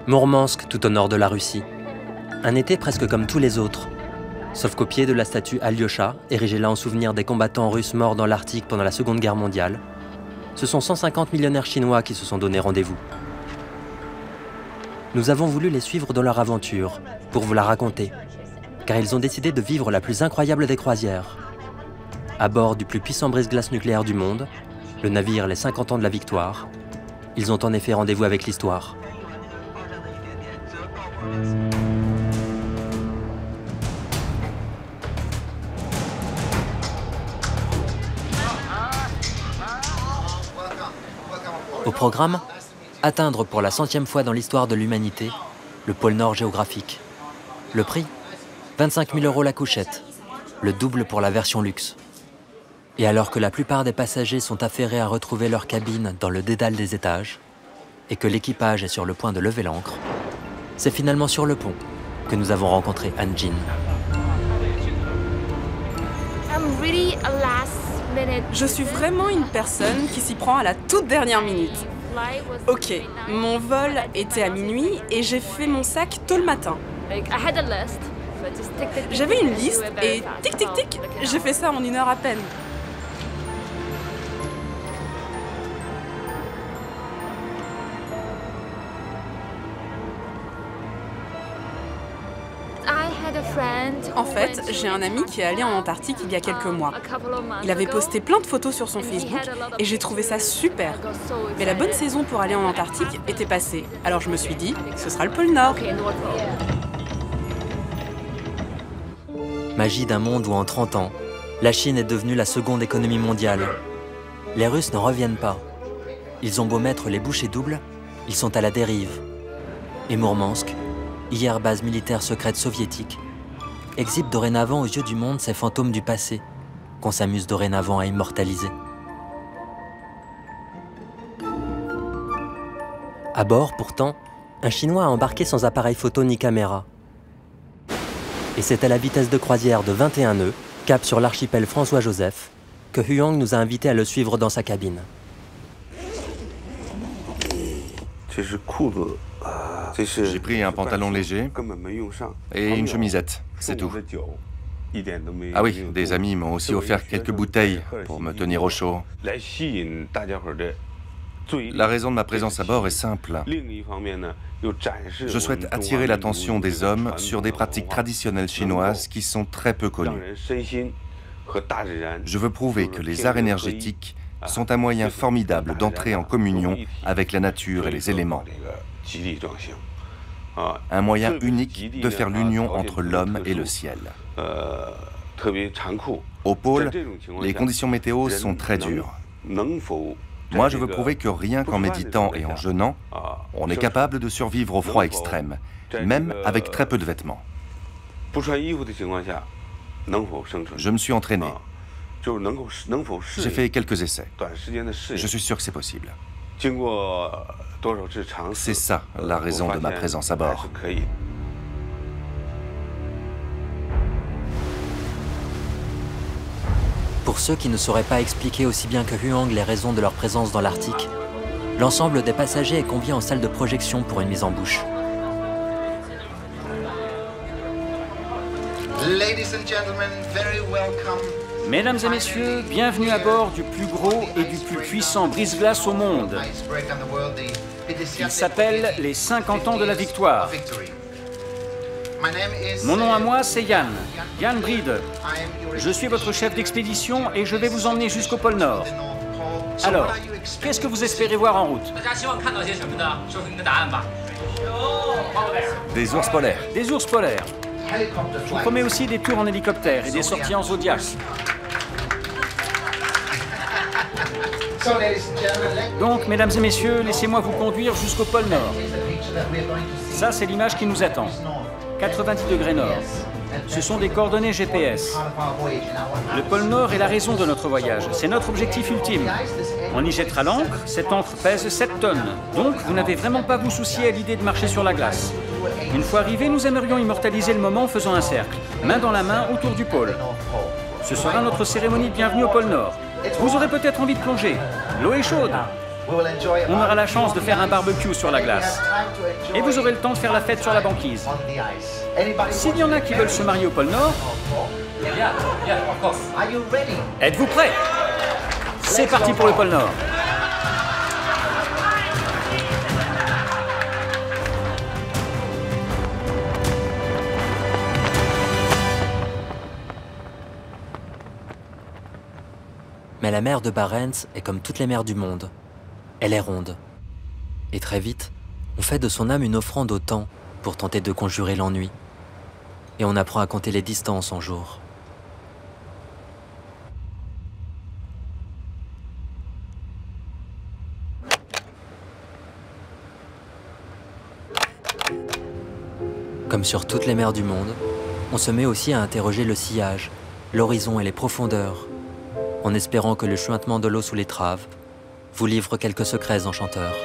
Mourmansk, tout au nord de la Russie. Un été presque comme tous les autres, sauf qu'au pied de la statue Alyosha, érigée là en souvenir des combattants russes morts dans l'Arctique pendant la Seconde Guerre mondiale, ce sont 150 millionnaires chinois qui se sont donné rendez-vous. Nous avons voulu les suivre dans leur aventure, pour vous la raconter, car ils ont décidé de vivre la plus incroyable des croisières. À bord du plus puissant brise-glace nucléaire du monde, le navire Les 50 ans de la Victoire, ils ont en effet rendez-vous avec l'histoire. Au programme, atteindre pour la 100e fois dans l'histoire de l'humanité le pôle Nord géographique. Le prix, 25 000 € la couchette, le double pour la version luxe. Et alors que la plupart des passagers sont affairés à retrouver leur cabine dans le dédale des étages, et que l'équipage est sur le point de lever l'ancre, c'est finalement sur le pont que nous avons rencontré Anjin. Je suis vraiment une personne qui s'y prend à la toute dernière minute. Ok, mon vol était à minuit et j'ai fait mon sac tôt le matin. J'avais une liste et tic tic tic, j'ai fait ça en 1 heure à peine. En fait, j'ai un ami qui est allé en Antarctique il y a quelques mois. Il avait posté plein de photos sur son Facebook et j'ai trouvé ça super. Mais la bonne saison pour aller en Antarctique était passée. Alors je me suis dit, ce sera le pôle Nord. Magie d'un monde où en 30 ans, la Chine est devenue la seconde économie mondiale. Les Russes n'en reviennent pas. Ils ont beau mettre les bouchées doubles, ils sont à la dérive. Et Mourmansk, hier base militaire secrète soviétique, exhibe dorénavant aux yeux du monde ces fantômes du passé, qu'on s'amuse dorénavant à immortaliser. À bord, pourtant, un Chinois a embarqué sans appareil photo ni caméra. Et c'est à la vitesse de croisière de 21 nœuds, cap sur l'archipel François-Joseph, que Huang nous a invités à le suivre dans sa cabine. J'ai pris un pantalon léger et une chemisette, c'est tout. Ah oui, des amis m'ont aussi offert quelques bouteilles pour me tenir au chaud. La raison de ma présence à bord est simple. Je souhaite attirer l'attention des hommes sur des pratiques traditionnelles chinoises qui sont très peu connues. Je veux prouver que les arts énergétiques sont un moyen formidable d'entrer en communion avec la nature et les éléments. Un moyen unique de faire l'union entre l'homme et le ciel. Au pôle, les conditions météo sont très dures. Moi, je veux prouver que rien qu'en méditant et en jeûnant, on est capable de survivre au froid extrême, même avec très peu de vêtements. Je me suis entraîné. J'ai fait quelques essais. Je suis sûr que c'est possible. C'est ça, la raison de ma présence à bord. Pour ceux qui ne sauraient pas expliquer aussi bien que Huang les raisons de leur présence dans l'Arctique, l'ensemble des passagers est convié en salle de projection pour une mise en bouche. Mesdames et messieurs, bienvenue à bord du plus gros et du plus puissant brise-glace au monde. Il s'appelle les 50 ans de la Victoire. Mon nom à moi, c'est Yann Bride. Je suis votre chef d'expédition et je vais vous emmener jusqu'au pôle Nord. Alors, qu'est-ce que vous espérez voir en route? Des ours polaires. Des ours polaires. Je vous promets aussi des tours en hélicoptère et des sorties en Zodiac. Donc, mesdames et messieurs, laissez-moi vous conduire jusqu'au pôle Nord. Ça, c'est l'image qui nous attend. 90 degrés nord. Ce sont des coordonnées GPS. Le pôle Nord est la raison de notre voyage. C'est notre objectif ultime. On y jettera l'ancre. Cette ancre pèse 7 tonnes. Donc, vous n'avez vraiment pas à vous soucier à l'idée de marcher sur la glace. Une fois arrivés, nous aimerions immortaliser le moment en faisant un cercle, main dans la main autour du pôle. Ce sera notre cérémonie de bienvenue au pôle Nord. Vous aurez peut-être envie de plonger. L'eau est chaude. On aura la chance de faire un barbecue sur la glace. Et vous aurez le temps de faire la fête sur la banquise. S'il y en a qui veulent se marier au pôle Nord, êtes-vous prêts? C'est parti pour le pôle Nord. Mais la mer de Barents est comme toutes les mers du monde. Elle est ronde. Et très vite, on fait de son âme une offrande au temps pour tenter de conjurer l'ennui. Et on apprend à compter les distances en jours. Comme sur toutes les mers du monde, on se met aussi à interroger le sillage, l'horizon et les profondeurs, en espérant que le chuintement de l'eau sous l'étrave vous livre quelques secrets enchanteurs.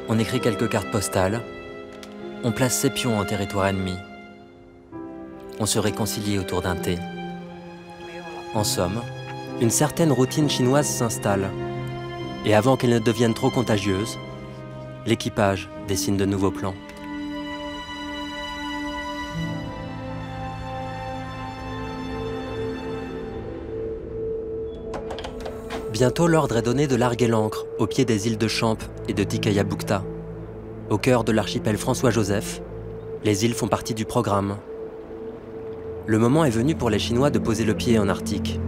On écrit quelques cartes postales, on place ses pions en territoire ennemi, on se réconcilie autour d'un thé. En somme, une certaine routine chinoise s'installe, et avant qu'elle ne devienne trop contagieuse, l'équipage dessine de nouveaux plans. Bientôt, l'ordre est donné de larguer l'ancre au pied des îles de Champ et de Tikaya Bukta. Au cœur de l'archipel François-Joseph, les îles font partie du programme. Le moment est venu pour les Chinois de poser le pied en Arctique.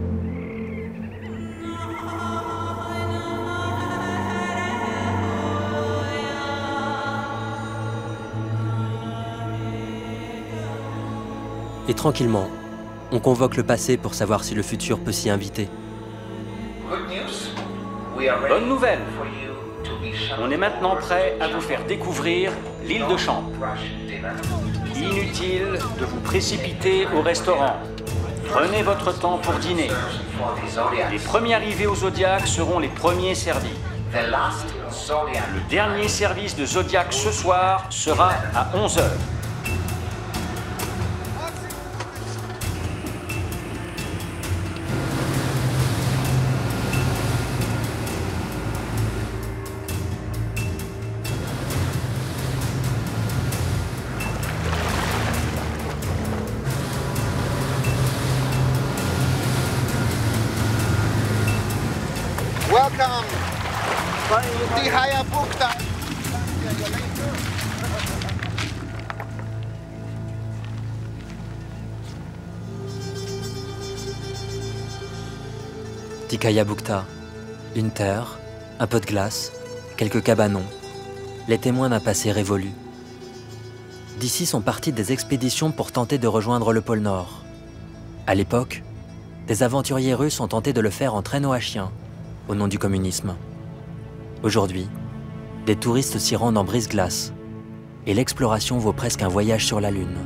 Et tranquillement, on convoque le passé pour savoir si le futur peut s'y inviter. Bonne nouvelle! On est maintenant prêt à vous faire découvrir l'île de Champ. Inutile de vous précipiter au restaurant. Prenez votre temps pour dîner. Les premiers arrivés au Zodiac seront les premiers servis. Le dernier service de Zodiac ce soir sera à 11h. Welcome, Tikaya Bukta. Tikaya Bukta, une terre, un peu de glace, quelques cabanons, les témoins d'un passé révolu. D'ici sont parties des expéditions pour tenter de rejoindre le pôle Nord. À l'époque, des aventuriers russes ont tenté de le faire en traîneau à chien, au nom du communisme. Aujourd'hui, des touristes s'y rendent en brise-glace, et l'exploration vaut presque un voyage sur la Lune.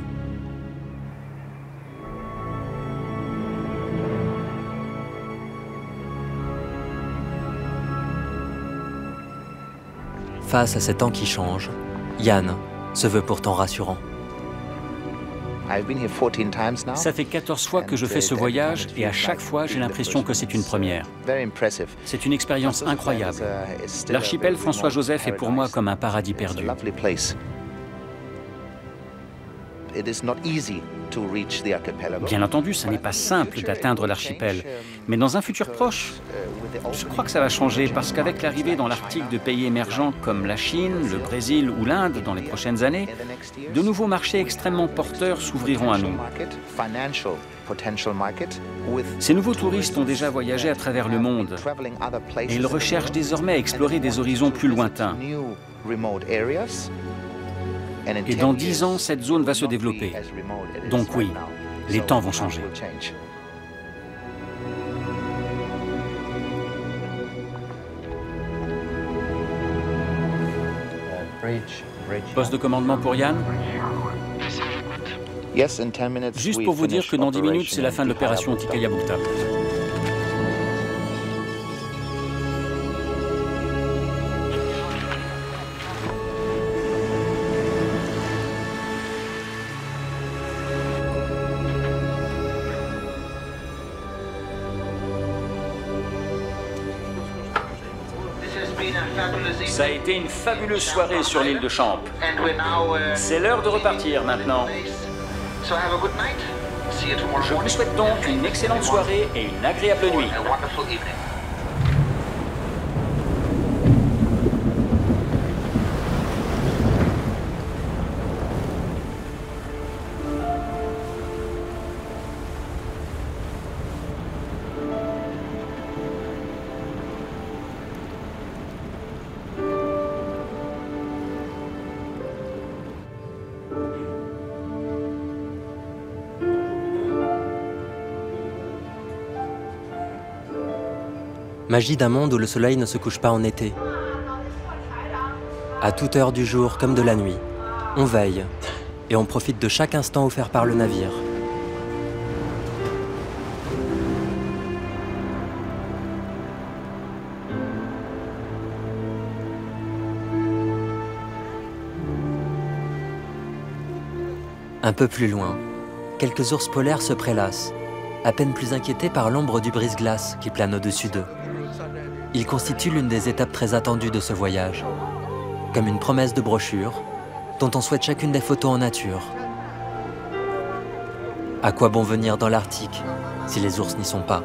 Face à ces temps qui changent, Yann se veut pourtant rassurant. Ça fait 14 fois que je fais ce voyage et à chaque fois j'ai l'impression que c'est une première. C'est une expérience incroyable. L'archipel François-Joseph est pour moi comme un paradis perdu. Bien entendu, ce n'est pas simple d'atteindre l'archipel, mais dans un futur proche, je crois que ça va changer parce qu'avec l'arrivée dans l'Arctique de pays émergents comme la Chine, le Brésil ou l'Inde dans les prochaines années, de nouveaux marchés extrêmement porteurs s'ouvriront à nous. Ces nouveaux touristes ont déjà voyagé à travers le monde et ils recherchent désormais à explorer des horizons plus lointains. Et dans 10 ans, cette zone va se développer. Donc oui, les temps vont changer. Poste de commandement pour Yann. Juste pour vous dire que dans 10 minutes, c'est la fin de l'opération Tikaya Bukta. Ça a été une fabuleuse soirée sur l'île de Champ. C'est l'heure de repartir maintenant. Je vous souhaite donc une excellente soirée et une agréable nuit. Magie d'un monde où le soleil ne se couche pas en été. À toute heure du jour comme de la nuit, on veille et on profite de chaque instant offert par le navire. Un peu plus loin, quelques ours polaires se prélassent, à peine plus inquiétés par l'ombre du brise-glace qui plane au-dessus d'eux. Il constitue l'une des étapes très attendues de ce voyage, comme une promesse de brochure dont on souhaite chacune des photos en nature. À quoi bon venir dans l'Arctique si les ours n'y sont pas?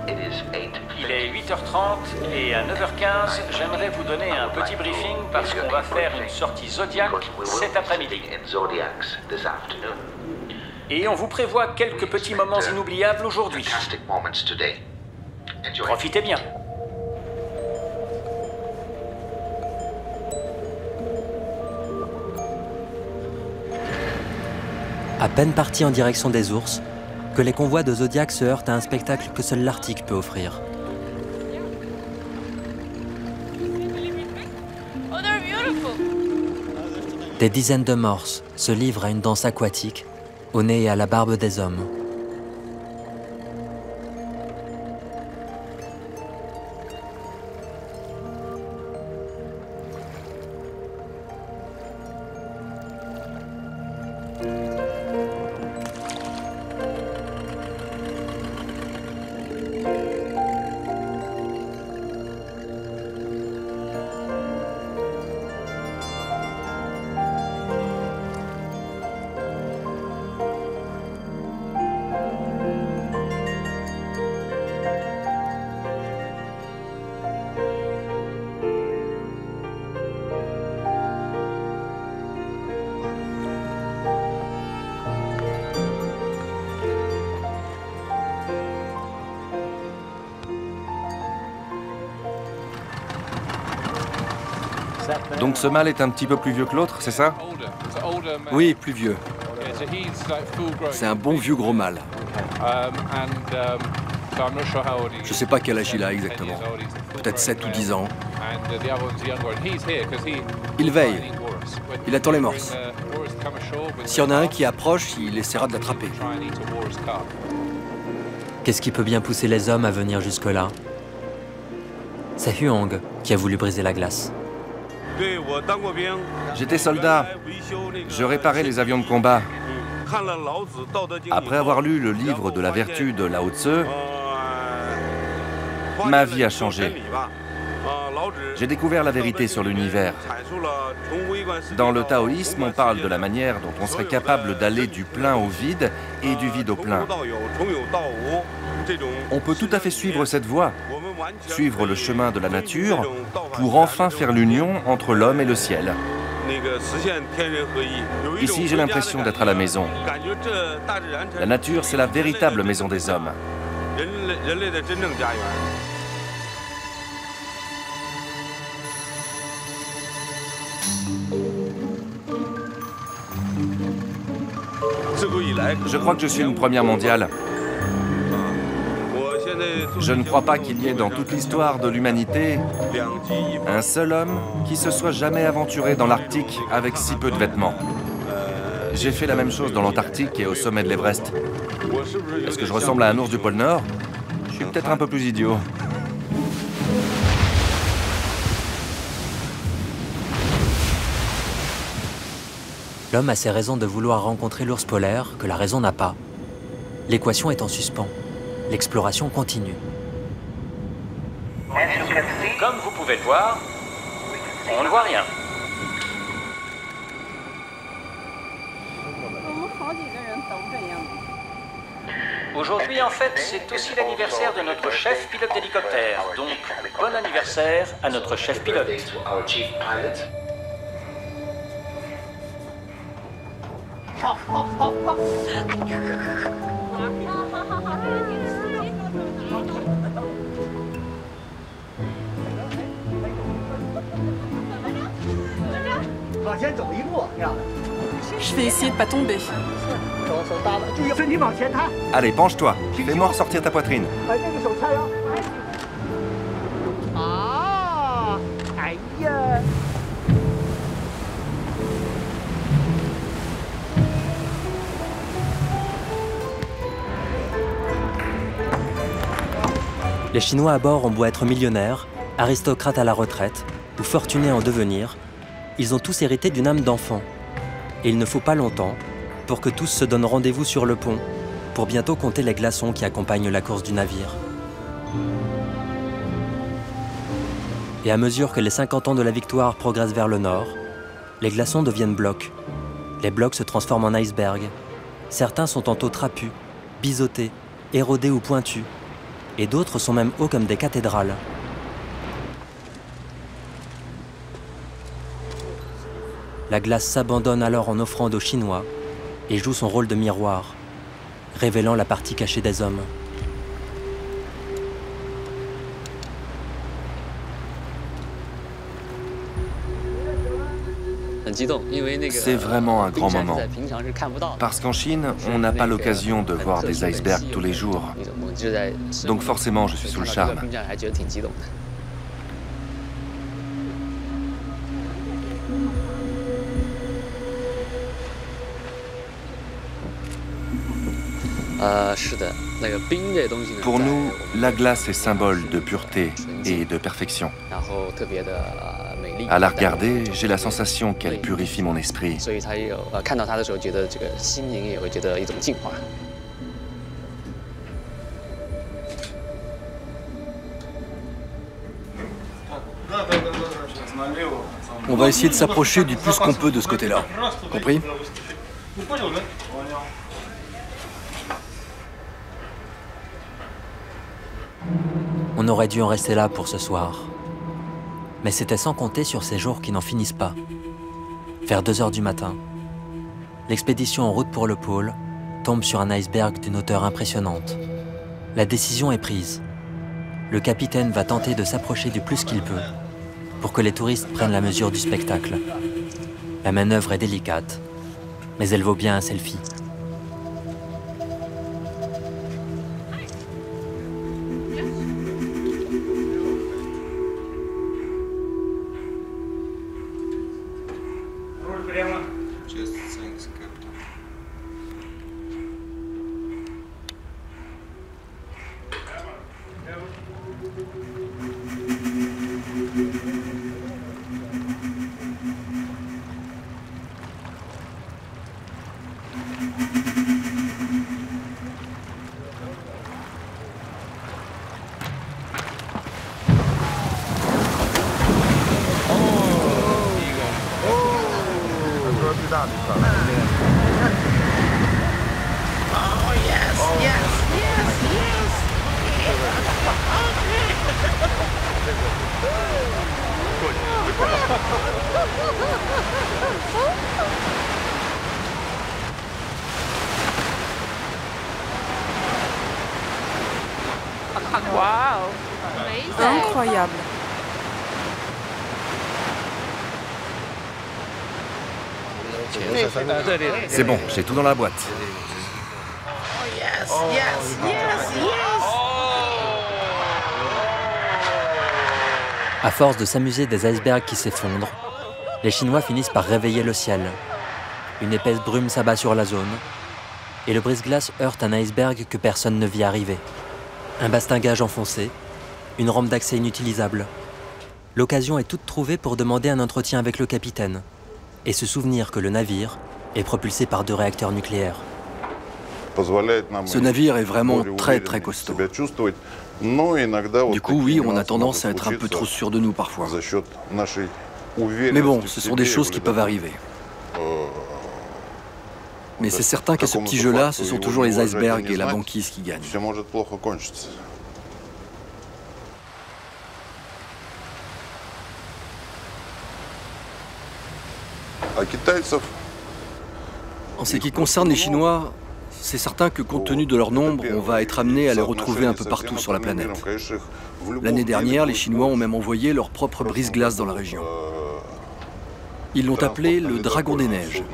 Il est 8h30 et à 9h15, j'aimerais vous donner un petit briefing parce qu'on va faire une sortie Zodiac cet après-midi. Et on vous prévoit quelques petits moments inoubliables aujourd'hui. Profitez bien. À peine partis en direction des ours, que les convois de Zodiac se heurtent à un spectacle que seul l'Arctique peut offrir. Des dizaines de morses se livrent à une danse aquatique, au nez et à la barbe des hommes. Donc ce mâle est un petit peu plus vieux que l'autre, c'est ça? Oui, plus vieux. C'est un bon vieux gros mâle. Je sais pas quel âge il a exactement. Peut-être 7 ou 10 ans. Il veille. Il attend les morses. S'il y en a un qui approche, il essaiera de l'attraper. Qu'est-ce qui peut bien pousser les hommes à venir jusque-là? C'est Huang qui a voulu briser la glace. J'étais soldat. Je réparais les avions de combat. Après avoir lu le livre de la vertu de Lao Tzu, ma vie a changé. J'ai découvert la vérité sur l'univers. Dans le taoïsme, on parle de la manière dont on serait capable d'aller du plein au vide et du vide au plein. On peut tout à fait suivre cette voie, suivre le chemin de la nature pour enfin faire l'union entre l'homme et le ciel. Ici, j'ai l'impression d'être à la maison. La nature, c'est la véritable maison des hommes. Je crois que je suis une première mondiale. Je ne crois pas qu'il y ait dans toute l'histoire de l'humanité un seul homme qui se soit jamais aventuré dans l'Arctique avec si peu de vêtements. J'ai fait la même chose dans l'Antarctique et au sommet de l'Everest. Est-ce que je ressemble à un ours du pôle Nord? Je suis peut-être un peu plus idiot. L'homme a ses raisons de vouloir rencontrer l'ours polaire que la raison n'a pas. L'équation est en suspens. L'exploration continue. Comme vous pouvez le voir, on ne voit rien. Aujourd'hui, en fait, c'est aussi l'anniversaire de notre chef pilote d'hélicoptère. Donc, bon anniversaire à notre chef pilote. Je vais essayer de pas tomber. Allez, penche-toi. Fais-moi ressortir ta poitrine. Les Chinois à bord ont beau être millionnaires, aristocrates à la retraite ou fortunés en devenir, ils ont tous hérité d'une âme d'enfant. Et il ne faut pas longtemps pour que tous se donnent rendez-vous sur le pont pour bientôt compter les glaçons qui accompagnent la course du navire. Et à mesure que les 50 ans de la victoire progressent vers le nord, les glaçons deviennent blocs. Les blocs se transforment en icebergs. Certains sont en taux trapus, biseautés, érodés ou pointus, et d'autres sont même hauts comme des cathédrales. La glace s'abandonne alors en offrande aux Chinois et joue son rôle de miroir, révélant la partie cachée des hommes. C'est vraiment un grand moment. Parce qu'en Chine, on n'a pas l'occasion de voir des icebergs tous les jours. Donc forcément, je suis sous le charme. Pour nous, la glace est symbole de pureté et de perfection. À la regarder, j'ai la sensation qu'elle purifie mon esprit. On va essayer de s'approcher du plus qu'on peut de ce côté-là. Compris? On aurait dû en rester là pour ce soir. Mais c'était sans compter sur ces jours qui n'en finissent pas. Vers 2 heures du matin, l'expédition en route pour le pôle tombe sur un iceberg d'une hauteur impressionnante. La décision est prise. Le capitaine va tenter de s'approcher du plus qu'il peut pour que les touristes prennent la mesure du spectacle. La manœuvre est délicate, mais elle vaut bien un selfie. Incroyable. C'est bon, j'ai tout dans la boîte. À force de s'amuser des icebergs qui s'effondrent, les Chinois finissent par réveiller le ciel. Une épaisse brume s'abat sur la zone, et le brise-glace heurte un iceberg que personne ne vit arriver. Un bastingage enfoncé, une rampe d'accès inutilisable. L'occasion est toute trouvée pour demander un entretien avec le capitaine, et se souvenir que le navire est propulsé par 2 réacteurs nucléaires. Ce navire est vraiment très costaud. Du coup, oui, on a tendance à être un peu trop sûr de nous parfois. Mais bon, ce sont des choses qui peuvent arriver. Mais c'est certain qu'à ce petit jeu-là, ce sont toujours les icebergs et la banquise qui gagnent. En ce qui concerne les Chinois, c'est certain que compte tenu de leur nombre, on va être amené à les retrouver un peu partout sur la planète. L'année dernière, les Chinois ont même envoyé leur propre brise-glace dans la région. Ils l'ont appelé le Dragon des Neiges.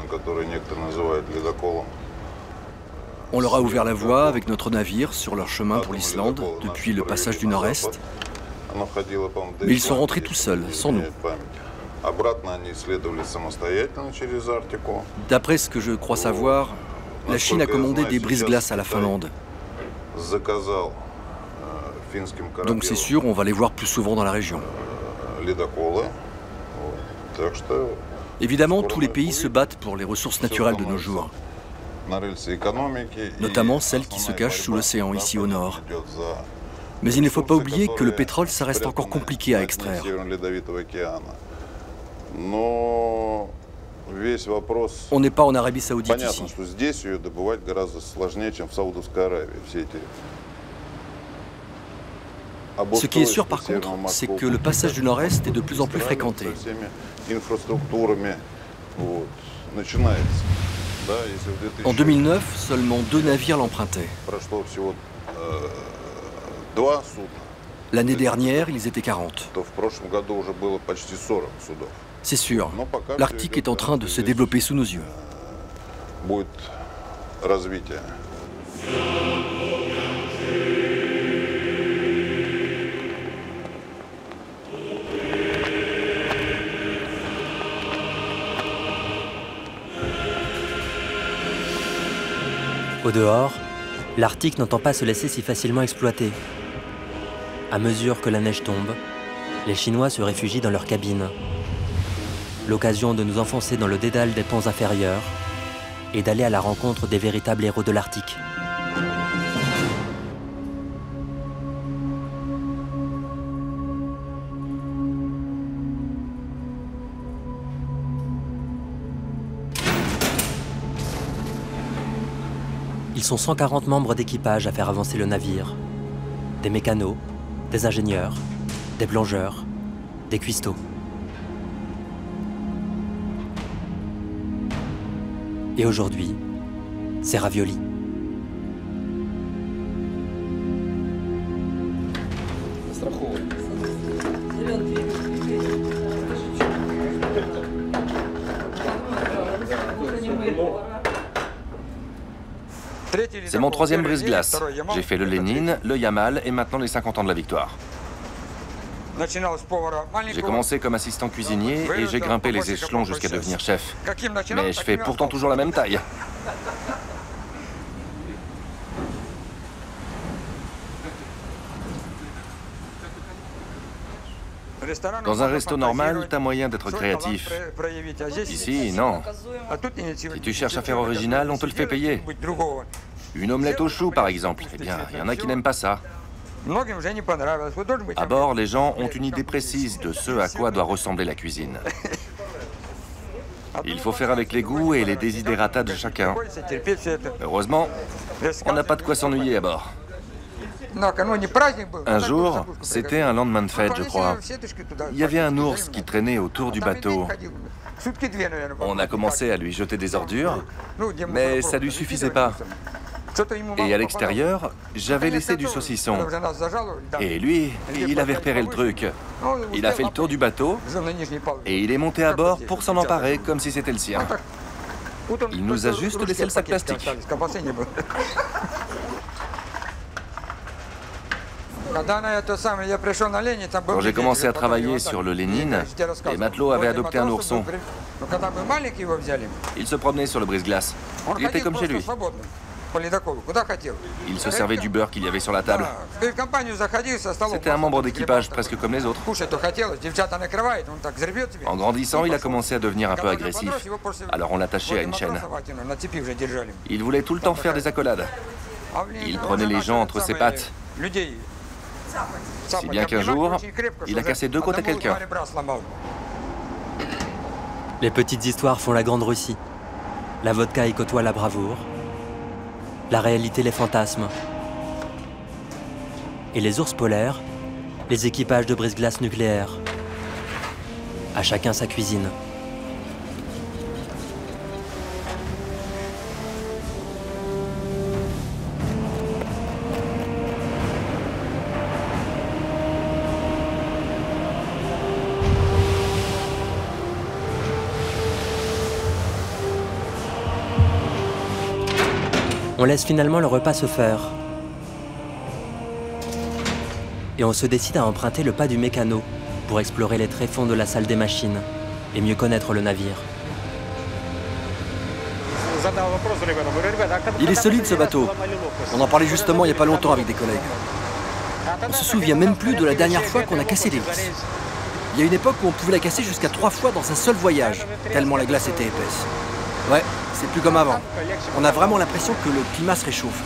On leur a ouvert la voie avec notre navire sur leur chemin pour l'Islande, depuis le passage du Nord-Est. Mais ils sont rentrés tout seuls, sans nous. D'après ce que je crois savoir, la Chine a commandé des brise-glaces à la Finlande. Donc c'est sûr, on va les voir plus souvent dans la région. Évidemment, tous les pays se battent pour les ressources naturelles de nos jours. Notamment celles qui se cachent sous l'océan, ici au nord. Mais il ne faut pas oublier que le pétrole, ça reste encore compliqué à extraire. On n'est pas en Arabie Saoudite ici. Ce qui est sûr par contre, c'est que le passage du Nord-Est est de plus en plus fréquenté. En 2009, seulement 2 navires l'empruntaient. L'année dernière, ils étaient 40. C'est sûr, l'Arctique est en train de se développer sous nos yeux. Au dehors, l'Arctique n'entend pas se laisser si facilement exploiter. À mesure que la neige tombe, les Chinois se réfugient dans leurs cabines. L'occasion de nous enfoncer dans le dédale des ponts inférieurs et d'aller à la rencontre des véritables héros de l'Arctique. Ils sont 140 membres d'équipage à faire avancer le navire. Des mécanos, des ingénieurs, des plongeurs, des cuistots. Et aujourd'hui, c'est ravioli. C'est mon 3e brise-glace. J'ai fait le Lénine, le Yamal et maintenant les 50 ans de la victoire. J'ai commencé comme assistant cuisinier et j'ai grimpé les échelons jusqu'à devenir chef. Mais je fais pourtant toujours la même taille. Dans un resto normal, t'as moyen d'être créatif. Ici, non. Si tu cherches à faire original, on te le fait payer. Une omelette au chou, par exemple. Eh bien, il y en a qui n'aiment pas ça. À bord, les gens ont une idée précise de ce à quoi doit ressembler la cuisine. Il faut faire avec les goûts et les désidératas de chacun. Heureusement, on n'a pas de quoi s'ennuyer à bord. Un jour, c'était un lendemain de fête, je crois. Il y avait un ours qui traînait autour du bateau. On a commencé à lui jeter des ordures, mais ça ne lui suffisait pas. Et à l'extérieur, j'avais laissé du saucisson. Et lui, il avait repéré le truc. Il a fait le tour du bateau et il est monté à bord pour s'en emparer comme si c'était le sien. Il nous a juste laissé le sac plastique. Quand j'ai commencé à travailler sur le Lénine, les matelots avaient adopté un ourson. Il se promenait sur le brise-glace. Il était comme chez lui. Il se servait du beurre qu'il y avait sur la table. C'était un membre d'équipage presque comme les autres. En grandissant, il a commencé à devenir un peu agressif. Alors on l'attachait à une chaîne. Il voulait tout le temps faire des accolades. Il prenait les gens entre ses pattes. Si bien qu'un jour, il a cassé 2 côtes à quelqu'un. Les petites histoires font la grande Russie. La vodka y côtoie la bravoure. La réalité les fantasmes. Et les ours polaires, les équipages de brise-glace nucléaires. À chacun sa cuisine. On laisse finalement le repas se faire. Et on se décide à emprunter le pas du mécano pour explorer les tréfonds de la salle des machines et mieux connaître le navire. Il est solide ce bateau. On en parlait justement il n'y a pas longtemps avec des collègues. On se souvient même plus de la dernière fois qu'on a cassé des vis. Il y a une époque où on pouvait la casser jusqu'à 3 fois dans un seul voyage, tellement la glace était épaisse. Ouais, c'est plus comme avant. On a vraiment l'impression que le climat se réchauffe.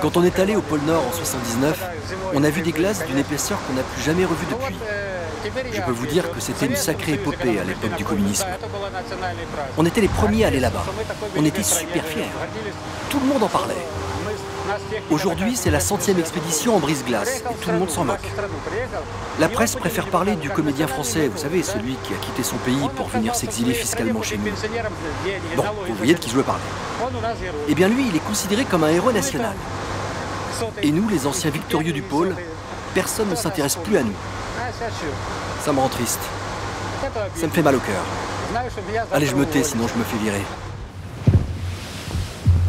Quand on est allé au pôle Nord en 79, on a vu des glaces d'une épaisseur qu'on n'a plus jamais revue depuis. Je peux vous dire que c'était une sacrée épopée à l'époque du communisme. On était les premiers à aller là-bas. On était super fiers. Tout le monde en parlait. Aujourd'hui, c'est la 100e expédition en brise-glace et tout le monde s'en moque. La presse préfère parler du comédien français, vous savez, celui qui a quitté son pays pour venir s'exiler fiscalement chez nous. Bon, vous voyez de qui je veux parler. Eh bien lui, il est considéré comme un héros national. Et nous, les anciens victorieux du pôle, personne ne s'intéresse plus à nous. Ça me rend triste. Ça me fait mal au cœur. Allez, je me tais, sinon je me fais virer.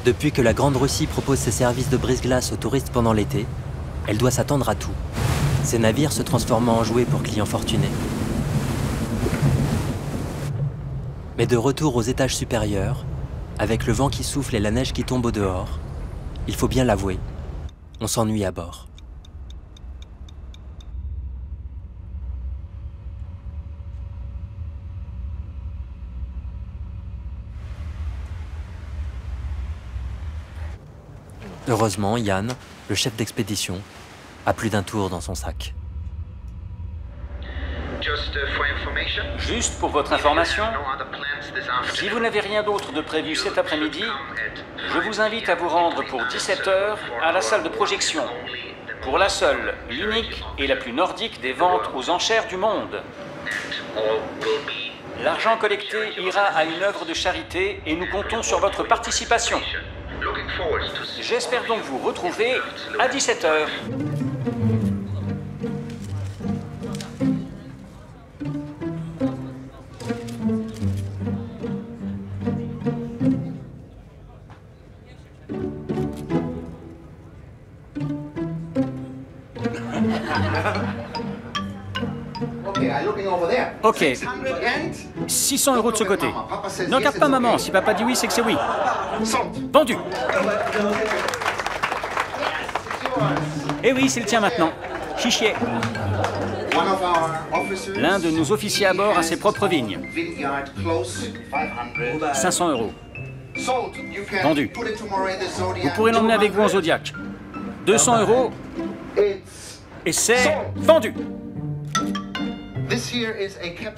Depuis que la Grande Russie propose ses services de brise-glace aux touristes pendant l'été, elle doit s'attendre à tout. Ses navires se transformant en jouets pour clients fortunés. Mais de retour aux étages supérieurs, avec le vent qui souffle et la neige qui tombe au dehors, il faut bien l'avouer, on s'ennuie à bord. Heureusement, Yann, le chef d'expédition, a plus d'un tour dans son sac. Juste pour votre information, si vous n'avez rien d'autre de prévu cet après-midi, je vous invite à vous rendre pour 17 h à la salle de projection, pour la seule, l'unique et la plus nordique des ventes aux enchères du monde. L'argent collecté ira à une œuvre de charité et nous comptons sur votre participation. J'espère donc vous retrouver à 17 h. Ok. 600 € de ce côté. Ne regarde pas maman, si papa dit oui, c'est que c'est oui. Vendu. Eh oui, c'est le tien maintenant. Chichier. L'un de nos officiers à bord a ses propres vignes. 500 €. Vendu. Vous pourrez l'emmener avec vous en Zodiac. 200 €. Et c'est vendu.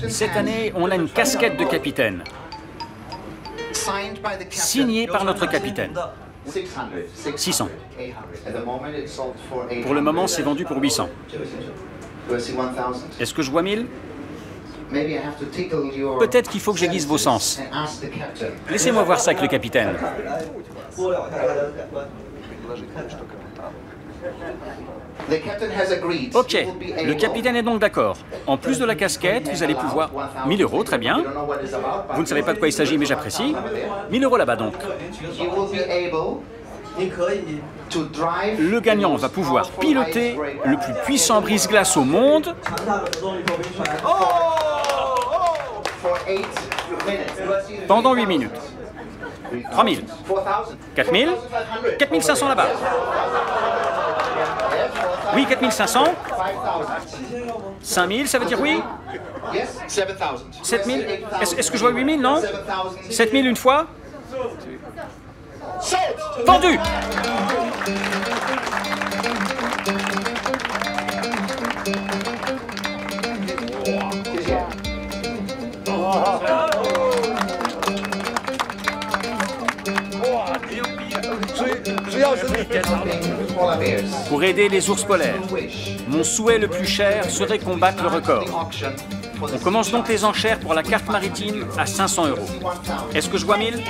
Cette année, on a une casquette de capitaine, signée par notre capitaine. 600. Pour le moment, c'est vendu pour 800. Est-ce que je vois 1000? Peut-être qu'il faut que j'aiguise vos sens. Laissez-moi voir ça avec le capitaine. Ok, le capitaine est donc d'accord. En plus de la casquette, vous allez pouvoir... 1000 €, très bien. Vous ne savez pas de quoi il s'agit, mais j'apprécie. 1000 € là-bas donc. Le gagnant va pouvoir piloter le plus puissant brise-glace au monde pendant 8 minutes. 3000. 4000. 4500 là-bas. Oui, 4500. 5000, ça veut dire oui? 7000. Est-ce que je vois 8000, non? 7000 une fois? Pendu! Pour aider les ours polaires, mon souhait le plus cher serait qu'on batte le record. On commence donc les enchères pour la carte maritime à 500 €. Est-ce que je vois 1000?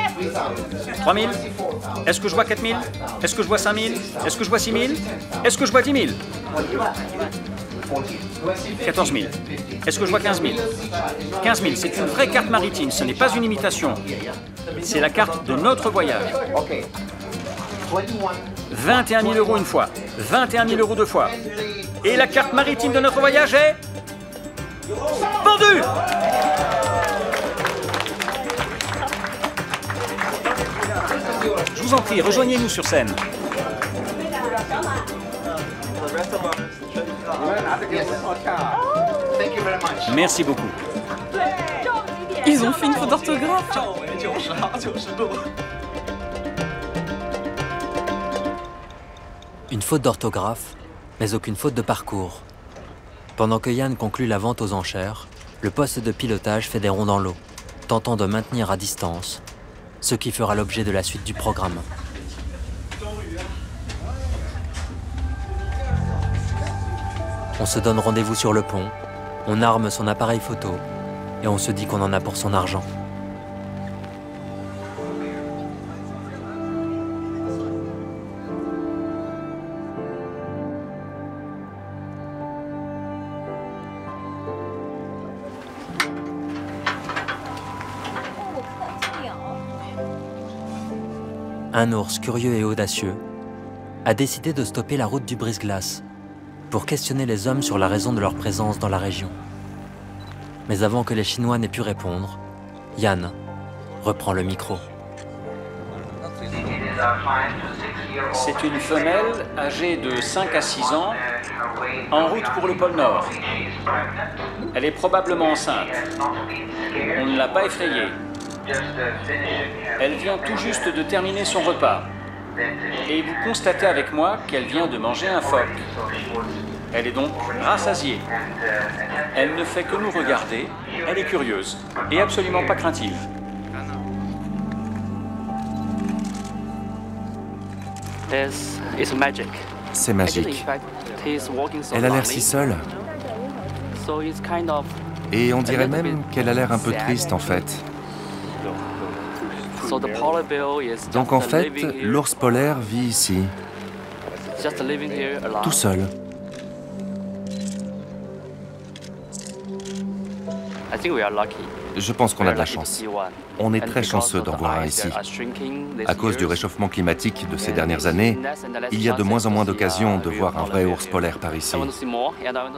3000? Est-ce que je vois 4000? Est-ce que je vois 5000? Est-ce que je vois 6000? Est-ce que je vois 10 000? 14 000. Est-ce que je vois 15 000? 15 000, c'est une vraie carte maritime, ce n'est pas une imitation. C'est la carte de notre voyage. 21 000 € une fois, 21 000 € deux fois. Et la carte maritime de notre voyage est... pendue! Je vous en prie, rejoignez-nous sur scène. Merci beaucoup. Ils ont fait une faute d'orthographe. Une faute d'orthographe, mais aucune faute de parcours. Pendant que Yann conclut la vente aux enchères, le poste de pilotage fait des ronds dans l'eau, tentant de maintenir à distance, ce qui fera l'objet de la suite du programme. On se donne rendez-vous sur le pont, on arme son appareil photo et on se dit qu'on en a pour son argent. Un ours curieux et audacieux a décidé de stopper la route du brise-glace pour questionner les hommes sur la raison de leur présence dans la région. Mais avant que les Chinois n'aient pu répondre, Yann reprend le micro. C'est une femelle âgée de 5 à 6 ans, en route pour le pôle Nord. Elle est probablement enceinte. On ne l'a pas effrayée. Elle vient tout juste de terminer son repas. Et vous constatez avec moi qu'elle vient de manger un phoque. Elle est donc rassasiée. Elle ne fait que nous regarder, elle est curieuse et absolument pas craintive. C'est magique. Elle a l'air si seule. Et on dirait même qu'elle a l'air un peu triste en fait. Donc en fait, l'ours polaire vit ici, tout seul. Je pense qu'on a de la chance. On est très chanceux d'en voir un ici. À cause du réchauffement climatique de ces dernières années, il y a de moins en moins d'occasions de voir un vrai ours polaire par ici.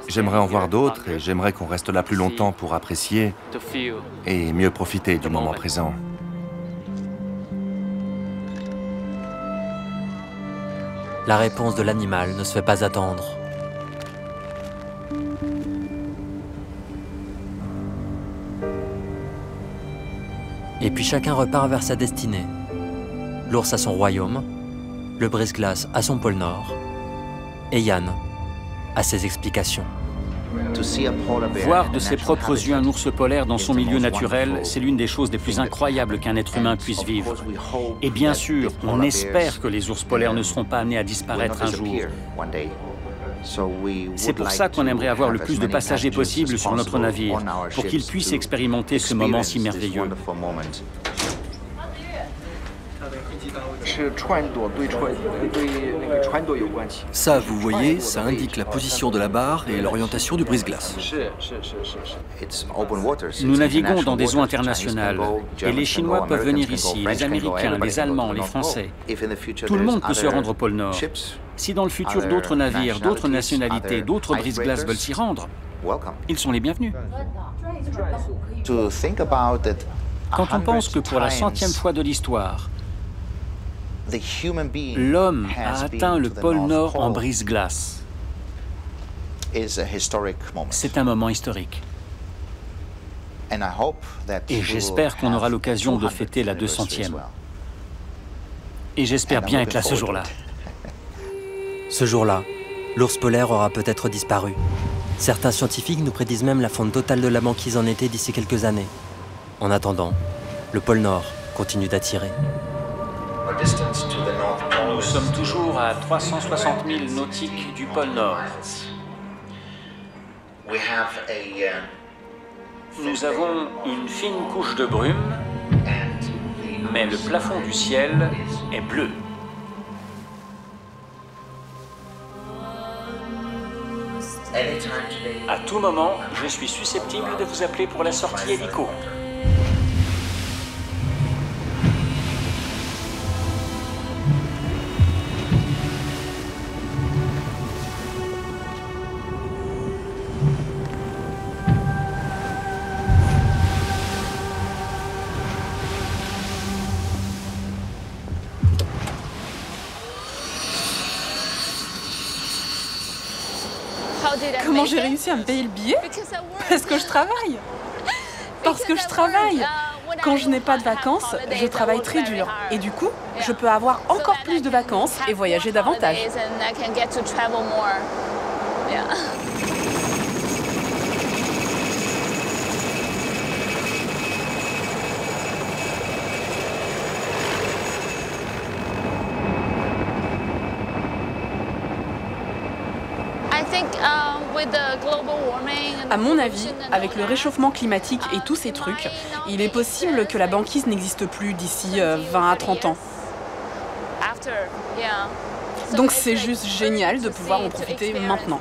J'aimerais en voir d'autres et j'aimerais qu'on reste là plus longtemps pour apprécier et mieux profiter du moment présent. La réponse de l'animal ne se fait pas attendre. Et puis chacun repart vers sa destinée. L'ours à son royaume, le brise-glace à son pôle Nord, et Yann à ses explications. Voir de ses propres yeux un ours polaire dans son milieu naturel, c'est l'une des choses les plus incroyables qu'un être humain puisse vivre. Et bien sûr, on espère que les ours polaires ne seront pas amenés à disparaître un jour. C'est pour ça qu'on aimerait avoir le plus de passagers possible sur notre navire, pour qu'ils puissent expérimenter ce moment si merveilleux. Ça, vous voyez, ça indique la position de la barre et l'orientation du brise-glace. Nous naviguons dans des eaux internationales et les Chinois peuvent venir ici, les Américains, les Allemands, les Français. Tout le monde peut se rendre au pôle Nord. Si dans le futur d'autres navires, d'autres nationalités, d'autres brise-glaces veulent s'y rendre, ils sont les bienvenus. Quand on pense que pour la 100e fois de l'histoire, l'homme a atteint le pôle Nord en brise-glace, c'est un moment historique. Et j'espère qu'on aura l'occasion de fêter la 200e. Et j'espère bien être là ce jour-là. Ce jour-là, l'ours polaire aura peut-être disparu. Certains scientifiques nous prédisent même la fonte totale de la banquise en été d'ici quelques années. En attendant, le pôle Nord continue d'attirer. Nous sommes toujours à 360 000 nautiques du pôle Nord. Nous avons une fine couche de brume, mais le plafond du ciel est bleu. À tout moment, je suis susceptible de vous appeler pour la sortie hélico. Comment j'ai réussi à me payer le billet? Parce que je travaille. Parce que je travaille. Quand je n'ai pas de vacances, je travaille très dur. Et du coup, je peux avoir encore plus de vacances et voyager davantage. À mon avis, avec le réchauffement climatique et tous ces trucs, il est possible que la banquise n'existe plus d'ici 20 à 30 ans. Donc c'est juste génial de pouvoir en profiter maintenant.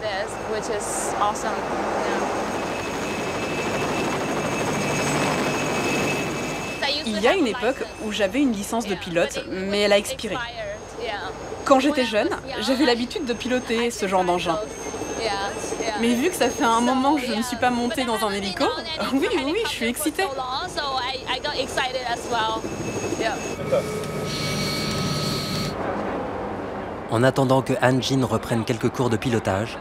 Il y a une époque où j'avais une licence de pilote, mais elle a expiré. Quand j'étais jeune, j'avais l'habitude de piloter ce genre d'engin. Mais vu que ça fait un moment que je ne suis pas montée dans un hélico, oui, je suis excitée. En attendant que Han-Jin reprenne quelques cours de pilotage,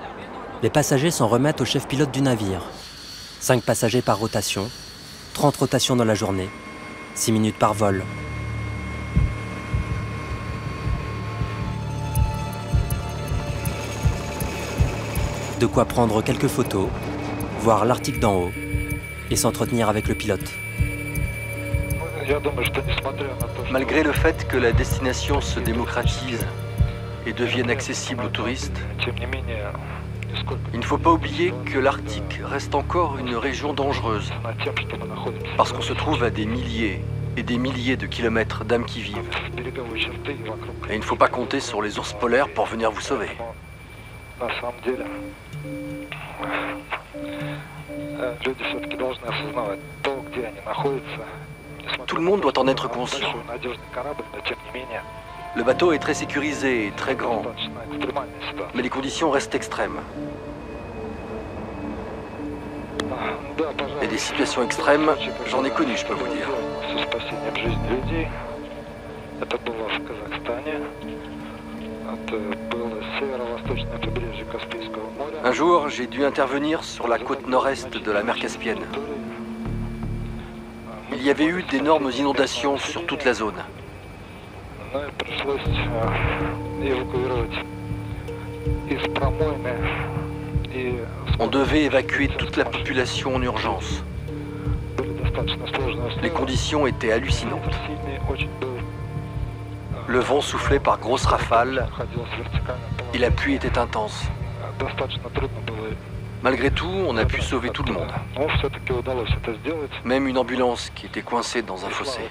les passagers s'en remettent au chef pilote du navire. 5 passagers par rotation, 30 rotations dans la journée, 6 minutes par vol. De quoi prendre quelques photos, voir l'Arctique d'en haut et s'entretenir avec le pilote. Malgré le fait que la destination se démocratise et devienne accessible aux touristes, il ne faut pas oublier que l'Arctique reste encore une région dangereuse, parce qu'on se trouve à des milliers et des milliers de kilomètres d'âmes qui vivent. Et il ne faut pas compter sur les ours polaires pour venir vous sauver. Tout le monde doit en être conscient. Le bateau est très sécurisé et très grand, mais les conditions restent extrêmes. Et des situations extrêmes, j'en ai connu, je peux vous dire. Un jour, j'ai dû intervenir sur la côte nord-est de la mer Caspienne. Il y avait eu d'énormes inondations sur toute la zone. On devait évacuer toute la population en urgence. Les conditions étaient hallucinantes. Le vent soufflait par grosses rafales et la pluie était intense. Malgré tout, on a pu sauver tout le monde. Même une ambulance qui était coincée dans un fossé.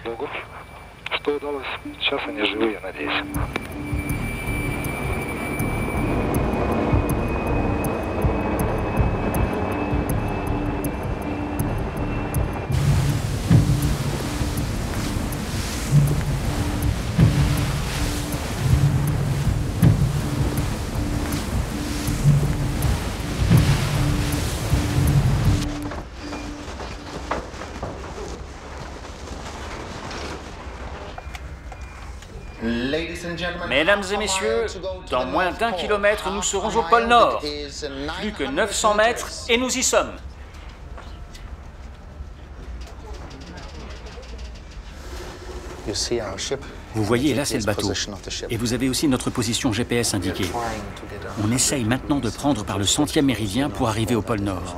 Mesdames et messieurs, dans moins d'1 kilomètre, nous serons au pôle Nord. Plus que 900 mètres et nous y sommes. Vous voyez, là c'est le bateau. Et vous avez aussi notre position GPS indiquée. On essaye maintenant de prendre par le 100e méridien pour arriver au pôle Nord.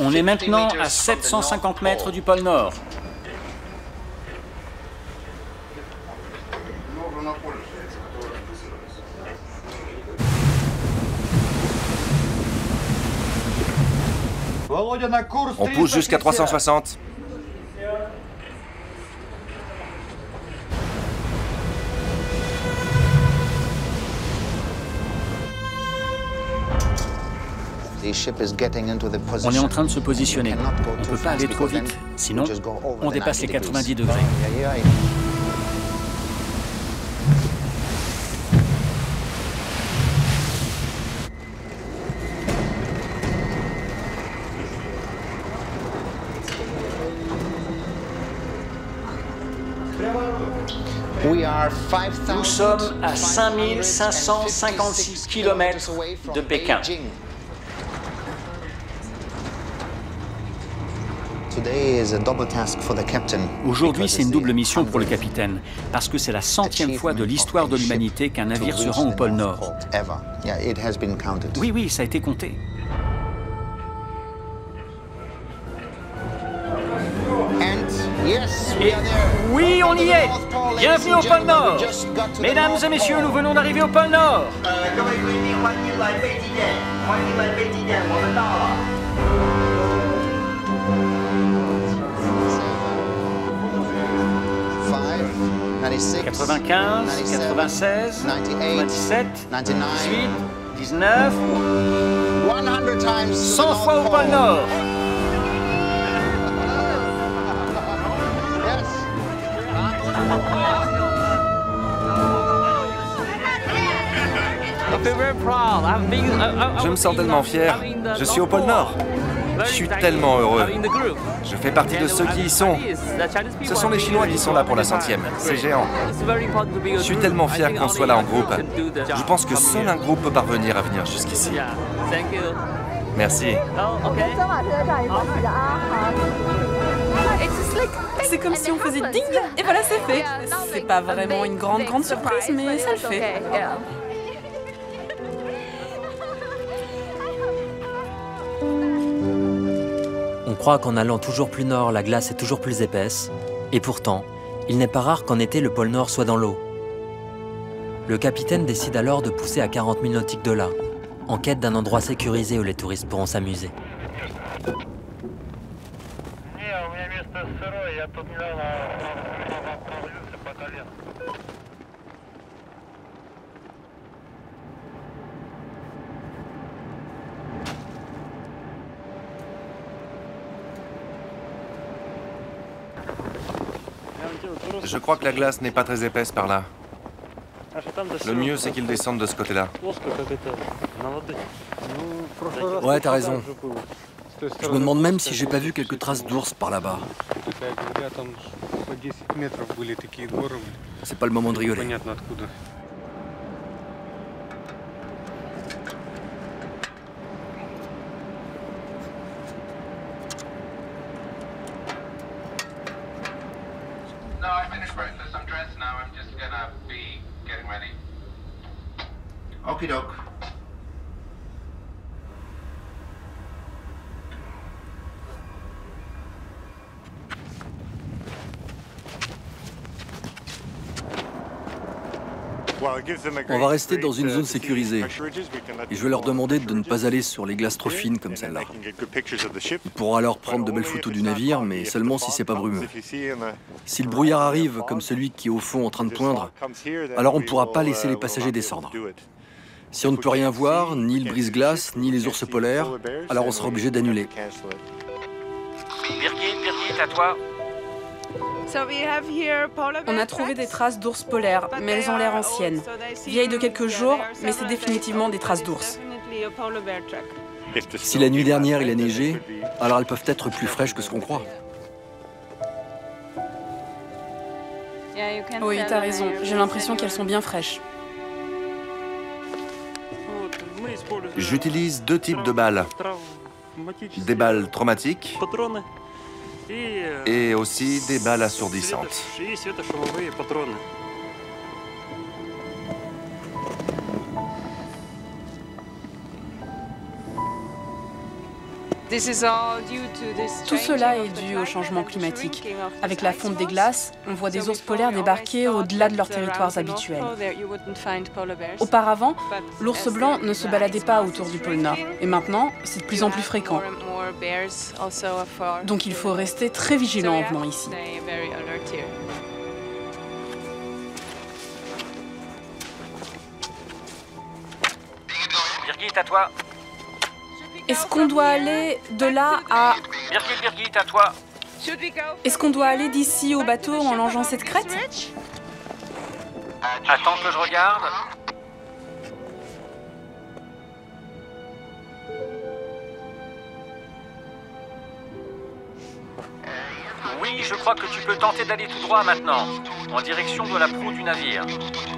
On est maintenant à 750 mètres du pôle Nord. On pousse jusqu'à 360. On est en train de se positionner. On ne peut pas aller trop vite, sinon on dépasse les 90 degrés. Nous sommes à 5556 km de Pékin. Aujourd'hui, c'est une double mission pour le capitaine, parce que c'est la 100e fois de l'histoire de l'humanité qu'un navire se rend au pôle Nord. Oui, oui, ça a été compté. Et oui, on y est! Bienvenue au pôle Nord! Mesdames et messieurs, nous venons d'arriver au pôle Nord! « 95, 96, 97, 18, 19... 100 fois au pôle Nord! Je me sens tellement fier. Je suis au pôle Nord. Je suis tellement heureux. Je fais partie de ceux qui y sont. Ce sont les Chinois qui sont là pour la 100e. C'est géant. Je suis tellement fier qu'on soit là en groupe. Je pense que seul un groupe peut parvenir à venir jusqu'ici. Merci. C'est comme si on faisait ding et voilà, c'est fait. C'est pas vraiment une grande surprise, mais ça le fait. On croit qu'en allant toujours plus nord, la glace est toujours plus épaisse. Et pourtant, il n'est pas rare qu'en été, le pôle Nord soit dans l'eau. Le capitaine décide alors de pousser à 40 000 nautiques de là, en quête d'un endroit sécurisé où les touristes pourront s'amuser. Je crois que la glace n'est pas très épaisse par là. Le mieux, c'est qu'ils descendent de ce côté-là. Ouais, t'as raison. Je me demande même si j'ai pas vu quelques traces d'ours par là-bas. C'est pas le moment de rigoler. Okidok. On va rester dans une zone sécurisée. Et je vais leur demander de ne pas aller sur les glaces trop fines comme celle-là. Ils pourront alors prendre de belles photos du navire, mais seulement si c'est pas brumeux. Si le brouillard arrive, comme celui qui est au fond en train de poindre, alors on ne pourra pas laisser les passagers descendre. Si on ne peut rien voir, ni le brise-glace, ni les ours polaires, alors on sera obligé d'annuler. Birgit, à toi. On a trouvé des traces d'ours polaires, mais elles ont l'air anciennes. Vieilles de quelques jours, mais c'est définitivement des traces d'ours. Si la nuit dernière il a neigé, alors elles peuvent être plus fraîches que ce qu'on croit. Oui, t'as raison. J'ai l'impression qu'elles sont bien fraîches. J'utilise deux types de balles. Des balles traumatiques et aussi des balles assourdissantes. Tout cela est dû au changement climatique. Avec la fonte des glaces, on voit des ours polaires débarquer au-delà de leurs territoires habituels. Auparavant, l'ours blanc ne se baladait pas autour du pôle Nord. Et maintenant, c'est de plus en plus fréquent. Donc il faut rester très vigilant en venant ici. Birgit, à toi. Est-ce qu'on doit aller de là à... Birgit, à toi. Est-ce qu'on doit aller d'ici au bateau en longeant cette crête? Attends que je regarde. Oui, je crois que tu peux tenter d'aller tout droit maintenant, en direction de la proue du navire.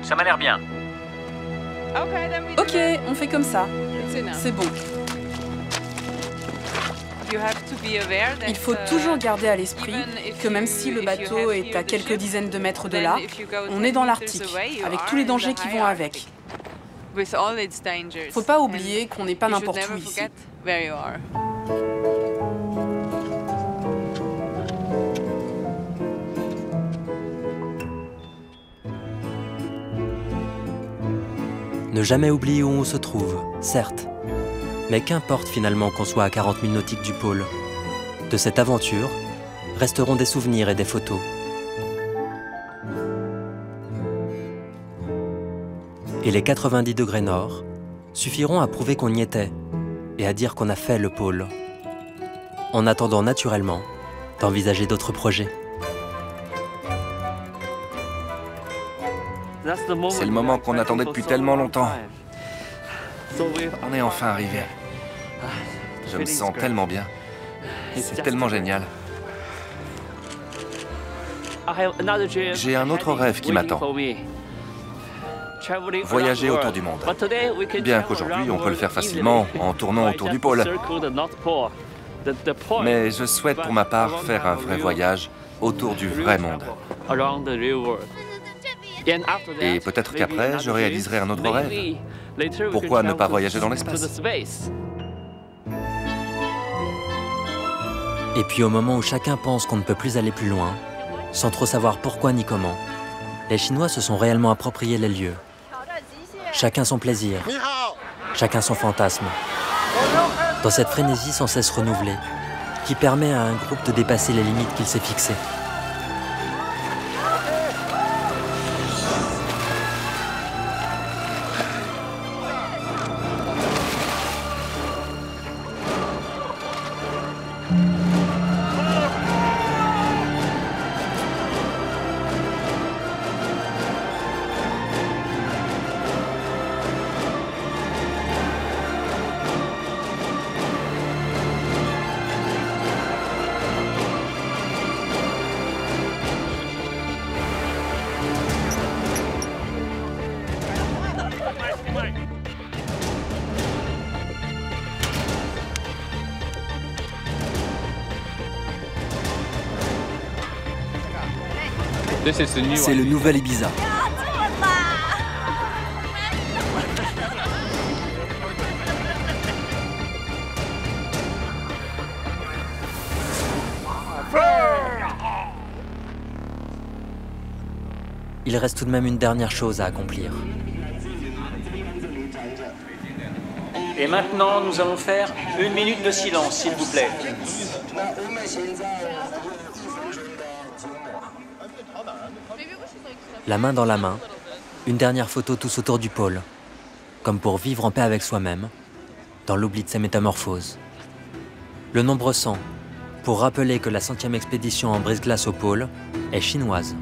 Ça m'a l'air bien. Ok, on fait comme ça. C'est bon. Il faut toujours garder à l'esprit que même si le bateau est à quelques dizaines de mètres de là, on est dans l'Arctique, avec tous les dangers qui vont avec. Faut pas oublier qu'on n'est pas n'importe où ici. Ne jamais oublier où on se trouve, certes. Mais qu'importe finalement qu'on soit à 40 000 nautiques du pôle. De cette aventure, resteront des souvenirs et des photos. Et les 90 degrés nord suffiront à prouver qu'on y était et à dire qu'on a fait le pôle. En attendant naturellement d'envisager d'autres projets. C'est le moment qu'on attendait depuis tellement longtemps. On est enfin arrivé. Je me sens tellement bien. C'est tellement génial. J'ai un autre rêve qui m'attend. Voyager autour du monde. Bien qu'aujourd'hui, on peut le faire facilement en tournant autour du pôle. Mais je souhaite pour ma part faire un vrai voyage autour du vrai monde. Et peut-être qu'après, je réaliserai un autre rêve. Pourquoi ne pas voyager dans l'espace? Et puis au moment où chacun pense qu'on ne peut plus aller plus loin, sans trop savoir pourquoi ni comment, les Chinois se sont réellement appropriés les lieux. Chacun son plaisir, chacun son fantasme. Dans cette frénésie sans cesse renouvelée, qui permet à un groupe de dépasser les limites qu'il s'est fixées. C'est le nouvel Ibiza. Il reste tout de même une dernière chose à accomplir. Et maintenant, nous allons faire 1 minute de silence, s'il vous plaît. La main dans la main, une dernière photo tous autour du pôle, comme pour vivre en paix avec soi-même, dans l'oubli de ses métamorphoses. Le nombre 100, pour rappeler que la 100e expédition en brise-glace au pôle est chinoise.